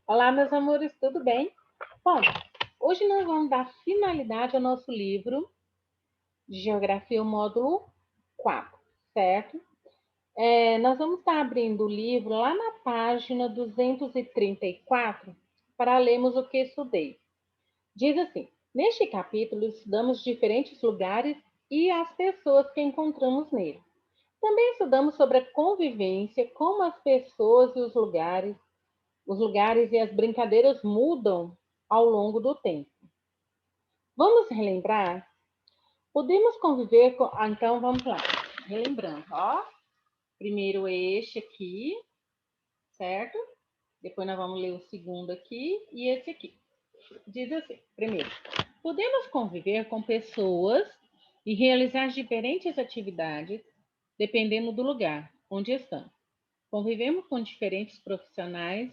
Olá, meus amores, tudo bem? Bom, hoje nós vamos dar finalidade ao nosso livro de Geografia, o módulo 4, certo? Nós vamos estar abrindo o livro lá na página 234 para lermos o que estudei. Diz assim: neste capítulo estudamos diferentes lugares e as pessoas que encontramos nele. Também estudamos sobre a convivência, como as pessoas e os lugares e as brincadeiras mudam ao longo do tempo. Vamos relembrar? Podemos conviver com. Então, vamos lá. Relembrando, ó. Primeiro este aqui, certo? Depois nós vamos ler o segundo aqui e esse aqui. Diz assim: primeiro, podemos conviver com pessoas e realizar diferentes atividades dependendo do lugar onde estamos. Convivemos com diferentes profissionais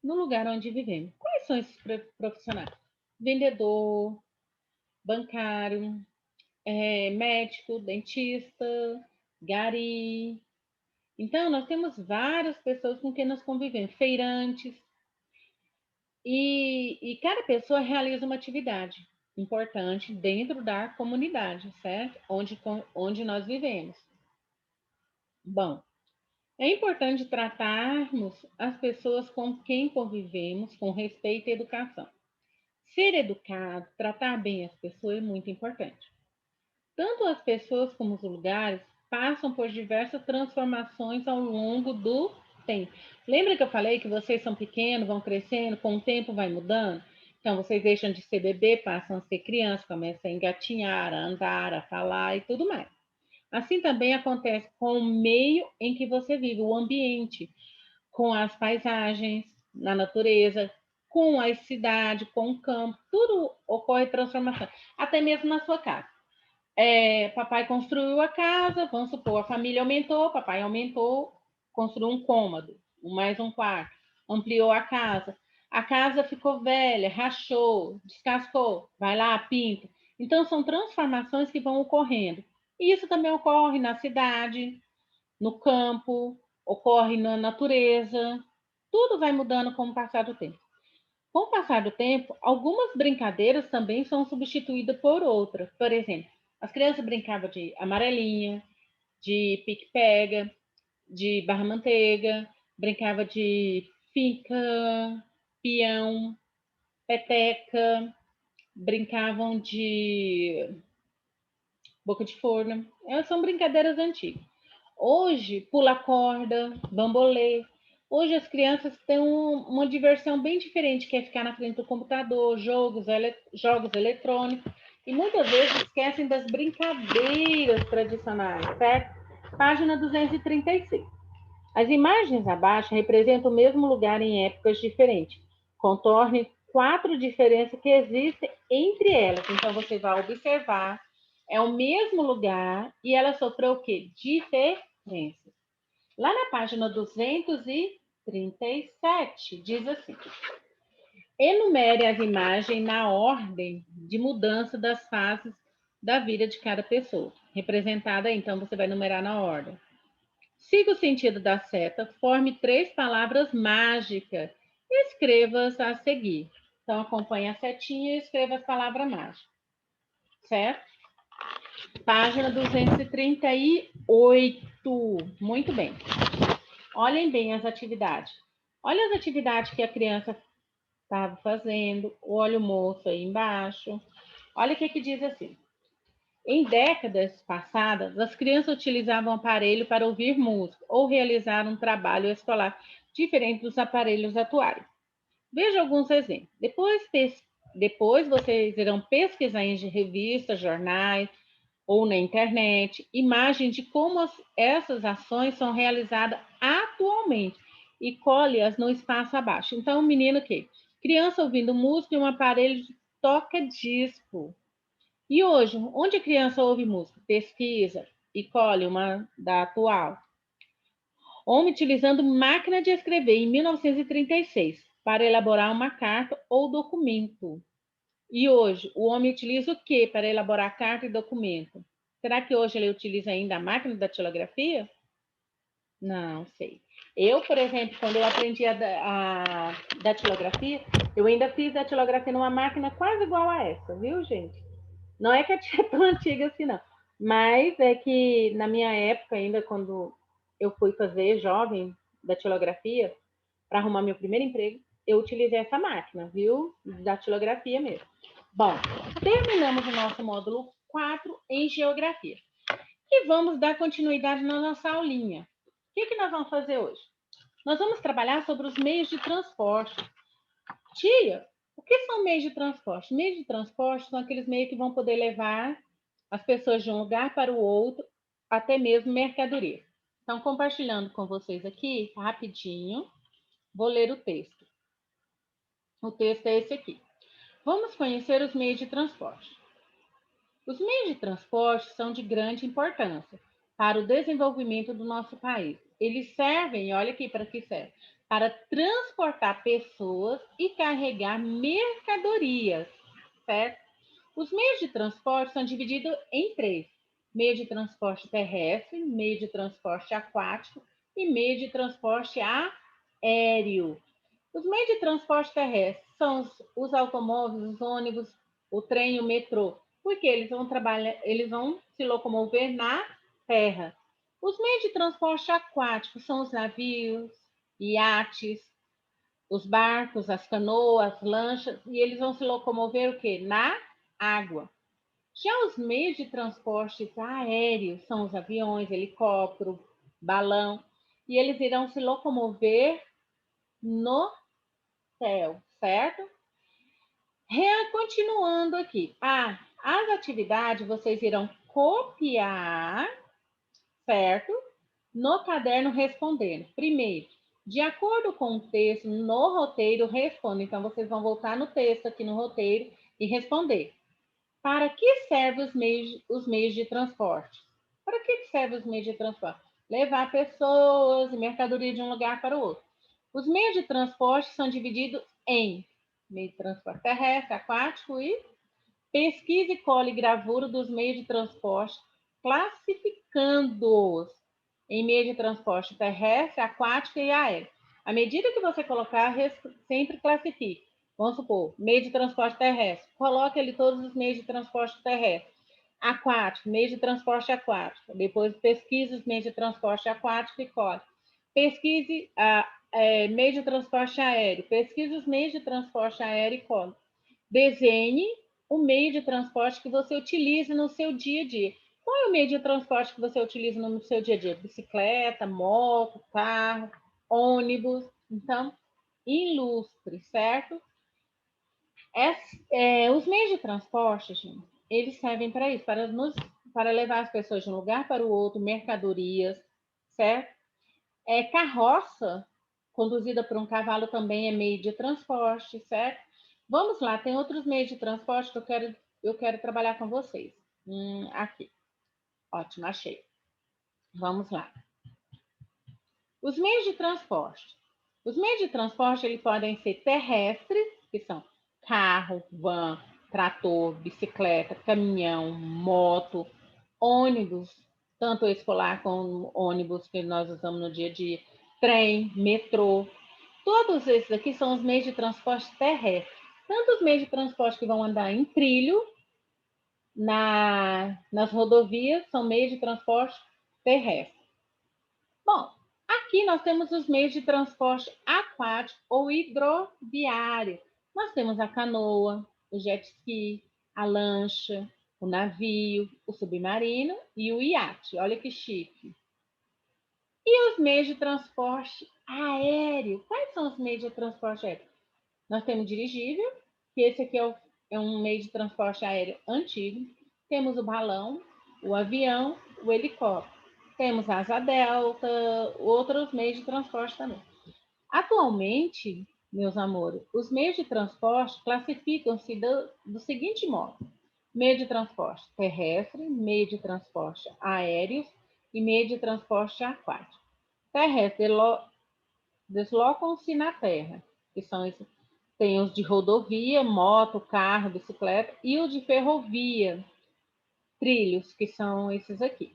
no lugar onde vivemos. Quais são esses profissionais? Vendedor, bancário, médico, dentista, gari. Então, nós temos várias pessoas com quem nós convivemos, feirantes, e cada pessoa realiza uma atividade importante dentro da comunidade, certo? Onde nós vivemos. Bom, é importante tratarmos as pessoas com quem convivemos com respeito e educação. Ser educado, tratar bem as pessoas é muito importante. Tanto as pessoas como os lugares passam por diversas transformações ao longo do tempo. Lembra que eu falei que vocês são pequenos, vão crescendo, com o tempo vai mudando? Então, vocês deixam de ser bebê, passam a ser criança, começam a engatinhar, a andar, a falar e tudo mais. Assim também acontece com o meio em que você vive, o ambiente, com as paisagens, na natureza, com a cidade, com o campo, tudo ocorre transformação, até mesmo na sua casa. Papai construiu a casa, vamos supor, a família aumentou, papai aumentou, construiu um cômodo, mais um quarto, ampliou a casa ficou velha, rachou, descascou, vai lá, pinta. Então, são transformações que vão ocorrendo. E isso também ocorre na cidade, no campo, ocorre na natureza, tudo vai mudando com o passar do tempo. Com o passar do tempo, algumas brincadeiras também são substituídas por outras. Por exemplo, as crianças brincavam de amarelinha, de pique-pega, de barra-manteiga, brincava de finca, peão, peteca, brincavam de boca de forno. Elas são brincadeiras antigas. Hoje, pula corda, bambolê. Hoje as crianças têm uma diversão bem diferente, que é ficar na frente do computador, jogos eletrônicos, e muitas vezes esquecem das brincadeiras tradicionais, certo? Página 236. As imagens abaixo representam o mesmo lugar em épocas diferentes. Contorne 4 diferenças que existem entre elas. Então, você vai observar, é o mesmo lugar e ela sofreu o quê? Diferenças. Lá na página 237, diz assim: enumere as imagens na ordem de mudança das fases da vida de cada pessoa. Representada, então, você vai numerar na ordem. Siga o sentido da seta, forme 3 palavras mágicas e escreva-as a seguir. Então, acompanhe a setinha e escreva as palavras mágicas. Certo? Página 238. Muito bem. Olhem bem as atividades. Olha as atividades que a criança estava fazendo. Olha o moço aí embaixo. Olha o que diz assim. Em décadas passadas, as crianças utilizavam aparelho para ouvir música ou realizar um trabalho escolar diferente dos aparelhos atuais. Veja alguns exemplos. Depois vocês irão pesquisar em revistas, jornais ou na internet imagens de como essas ações são realizadas atualmente e colhe-as no espaço abaixo. Então, o menino que? Criança ouvindo música e um aparelho de toca-disco. E hoje, onde a criança ouve música? Pesquisa e colhe uma da atual. Homem utilizando máquina de escrever em 1936 para elaborar uma carta ou documento. E hoje, o homem utiliza o que para elaborar carta e documento? Será que hoje ele utiliza ainda a máquina da tilografia? Não sei. Eu, por exemplo, quando eu aprendi a datilografia, eu ainda fiz datilografia numa máquina quase igual a essa, viu, gente? Não é que a tia é tão antiga assim, não. Mas é que na minha época, ainda quando eu fui fazer jovem datilografia, para arrumar meu primeiro emprego, eu utilizei essa máquina, viu? Datilografia mesmo. Bom, terminamos o nosso módulo 4 em geografia. E vamos dar continuidade na nossa aulinha. O que nós vamos fazer hoje? Nós vamos trabalhar sobre os meios de transporte. Tia, o que são meios de transporte? Meios de transporte são aqueles meios que vão poder levar as pessoas de um lugar para o outro, até mesmo mercadoria. Então, compartilhando com vocês aqui, rapidinho, vou ler o texto. O texto é esse aqui. Vamos conhecer os meios de transporte. Os meios de transporte são de grande importância para o desenvolvimento do nosso país. Eles servem, olha aqui para que serve, para transportar pessoas e carregar mercadorias, certo? Os meios de transporte são divididos em três: meio de transporte terrestre, meio de transporte aquático e meio de transporte aéreo. Os meios de transporte terrestre são os automóveis, os ônibus, o trem e o metrô, porque eles vão se locomover na terra. Os meios de transporte aquático são os navios, iates, os barcos, as canoas, as lanchas, e eles vão se locomover o quê? Na água. Já os meios de transporte aéreos são os aviões, helicóptero, balão, e eles irão se locomover no céu, certo? Continuando aqui. As atividades vocês irão copiar, certo? No caderno respondendo. Primeiro, de acordo com o texto, no roteiro, responda. Então, vocês vão voltar no texto aqui no roteiro e responder. Para que servem os meios de transporte? Para que servem os meios de transporte? Levar pessoas e mercadoria de um lugar para o outro. Os meios de transporte são divididos em meio de transporte terrestre, aquático e pesquisa e cole gravura dos meios de transporte, classificando-os em meio de transporte terrestre, aquático e aéreo. À medida que você colocar, sempre classifique. Vamos supor, meio de transporte terrestre. Coloque ali todos os meios de transporte terrestre. Aquático, meio de transporte aquático. Depois pesquise os meios de transporte aquático e cole. Pesquise meio de transporte aéreo. Pesquise os meios de transporte aéreo e cole. Desenhe o meio de transporte que você utiliza no seu dia a dia. Qual é o meio de transporte que você utiliza no seu dia a dia? Bicicleta, moto, carro, ônibus. Então, ilustre, certo? Os meios de transporte, gente, eles servem para isso, para levar as pessoas de um lugar para o outro, mercadorias, certo? Carroça, conduzida por um cavalo, também é meio de transporte, certo? Vamos lá, tem outros meios de transporte que eu quero trabalhar com vocês. Aqui. Ótimo, achei. Vamos lá. Os meios de transporte. Os meios de transporte eles podem ser terrestres, que são carro, van, trator, bicicleta, caminhão, moto, ônibus, tanto escolar como ônibus que nós usamos no dia a dia, trem, metrô. Todos esses aqui são os meios de transporte terrestre. Tanto os meios de transporte que vão andar em trilho, nas rodovias, são meios de transporte terrestre. Bom, aqui nós temos os meios de transporte aquático ou hidroviário. Nós temos a canoa, o jet ski, a lancha, o navio, o submarino e o iate. Olha que chique. E os meios de transporte aéreo? Quais são os meios de transporte aéreo? Nós temos o dirigível, que esse aqui é um meio de transporte aéreo antigo. Temos o balão, o avião, o helicóptero. Temos a asa delta, outros meios de transporte também. Atualmente, meus amores, os meios de transporte classificam-se do seguinte modo: meio de transporte terrestre, meio de transporte aéreo e meio de transporte aquático. Terrestre deslocam-se na terra, que são esses. Tem os de rodovia, moto, carro, bicicleta, e os de ferrovia, trilhos, que são esses aqui.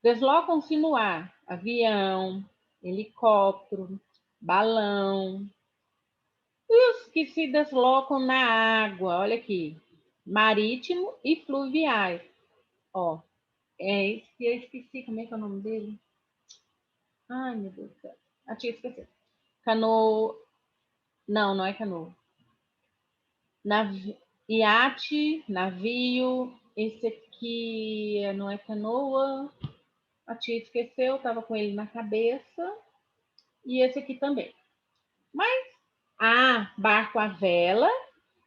Deslocam-se no ar, avião, helicóptero, balão, os que se deslocam na água, olha aqui, marítimo e fluviais. Ó, é esse que eu esqueci, como é que é o nome dele? Ai, meu Deus do céu. Ah, tinha esquecido. Canoa. Não, não é canoa. Iate, navio. Esse aqui não é canoa. A tia esqueceu, estava com ele na cabeça. E esse aqui também. Mas, barco à vela.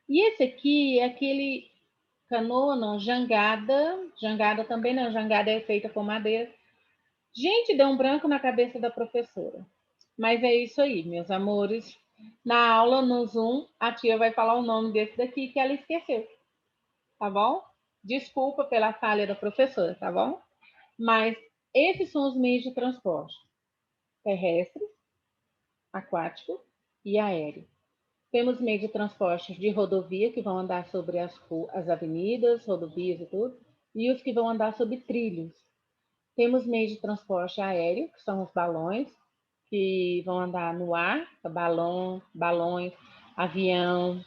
E esse aqui é aquele canoa, não, jangada. Jangada também não, jangada é feita com madeira. Gente, deu um branco na cabeça da professora. Mas é isso aí, meus amores. Na aula, no Zoom, a tia vai falar o nome desse daqui que ela esqueceu. Tá bom? Desculpa pela falha da professora, tá bom? Mas esses são os meios de transporte: terrestre, aquático e aéreo. Temos meios de transporte de rodovia, que vão andar sobre as avenidas, rodovias e tudo, e os que vão andar sobre trilhos. Temos meios de transporte aéreo, que são os balões, que vão andar no ar, balões, avião,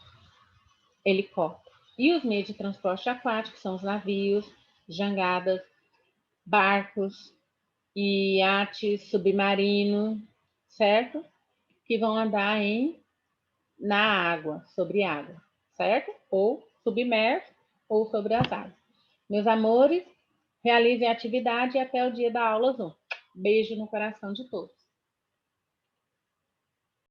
helicóptero. E os meios de transporte aquático são os navios, jangadas, barcos, iates, submarino, certo? Que vão andar na água, sobre água, certo? Ou submerso, ou sobre as águas. Meus amores, realizem a atividade e até o dia da aula Zoom. Beijo no coração de todos.